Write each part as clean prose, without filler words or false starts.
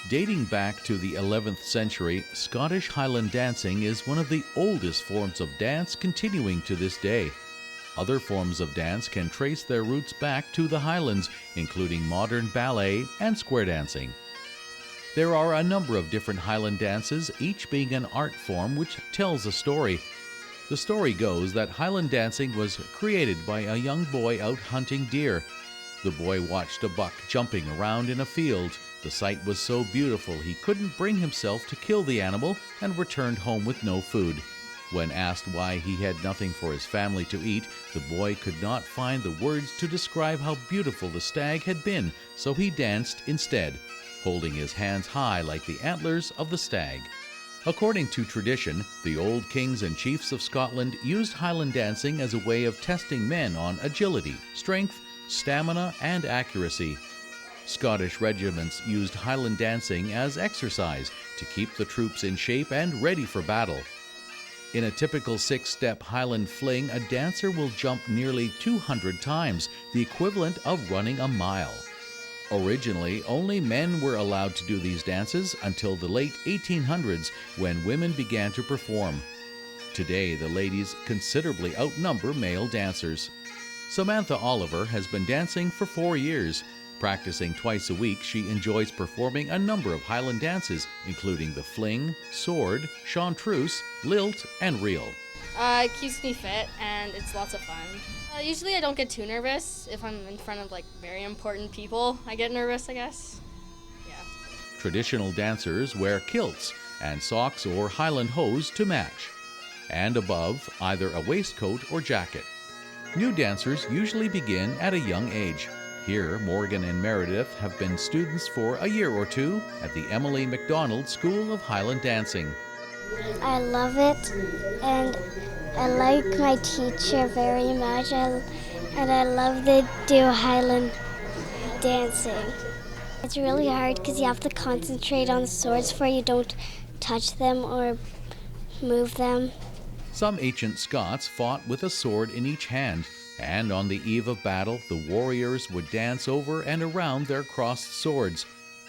Dating back to the 11th century, Scottish Highland dancing is one of the oldest forms of dance continuing to this day. Other forms of dance can trace their roots back to the Highlands, including modern ballet and square dancing. There are a number of different Highland dances, each being an art form which tells a story. The story goes that Highland dancing was created by a young boy out hunting deer. The boy watched a buck jumping around in a field. The sight was so beautiful he couldn't bring himself to kill the animal and returned home with no food. When asked why he had nothing for his family to eat, the boy could not find the words to describe how beautiful the stag had been, so he danced instead, holding his hands high like the antlers of the stag. According to tradition, the old kings and chiefs of Scotland used Highland dancing as a way of testing men on agility, strength, stamina, and accuracy. Scottish regiments used Highland dancing as exercise to keep the troops in shape and ready for battle. In a typical 6-step Highland fling, a dancer will jump nearly 200 times, the equivalent of running a mile. Originally, only men were allowed to do these dances until the late 1800s, when women began to perform. Today, the ladies considerably outnumber male dancers. Samantha Oliver has been dancing for 4 years. Practicing twice a week, she enjoys performing a number of Highland dances, including the fling, sword, chanteuse, lilt, and reel. It keeps me fit and it's lots of fun. Usually I don't get too nervous. If I'm in front of very important people, I get nervous, I guess. Yeah. Traditional dancers wear kilts and socks or Highland hose to match, and above, either a waistcoat or jacket. New dancers usually begin at a young age. Here, Morgan and Meredith have been students for a year or two at the Emily MacDonald School of Highland Dancing. I love it, and I like my teacher very much, and I love to do Highland dancing. It's really hard because you have to concentrate on the swords for you don't touch them or move them. Some ancient Scots fought with a sword in each hand, and on the eve of battle, the warriors would dance over and around their crossed swords.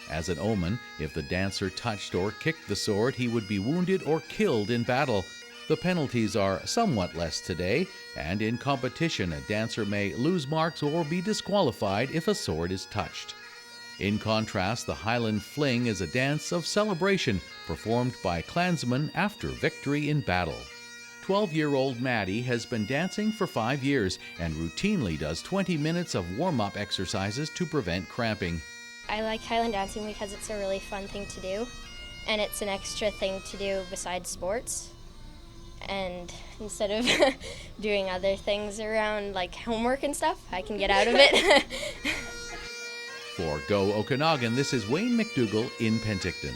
As an omen, if the dancer touched or kicked the sword, he would be wounded or killed in battle. The penalties are somewhat less today, and in competition, a dancer may lose marks or be disqualified if a sword is touched. In contrast, the Highland Fling is a dance of celebration performed by clansmen after victory in battle. 12-year-old Maddie has been dancing for 5 years and routinely does 20 minutes of warm-up exercises to prevent cramping. I like Highland dancing because it's a really fun thing to do, and it's an extra thing to do besides sports. And instead of doing other things around homework and stuff, I can get out of it. For Go Okanagan, this is Wayne McDougall in Penticton.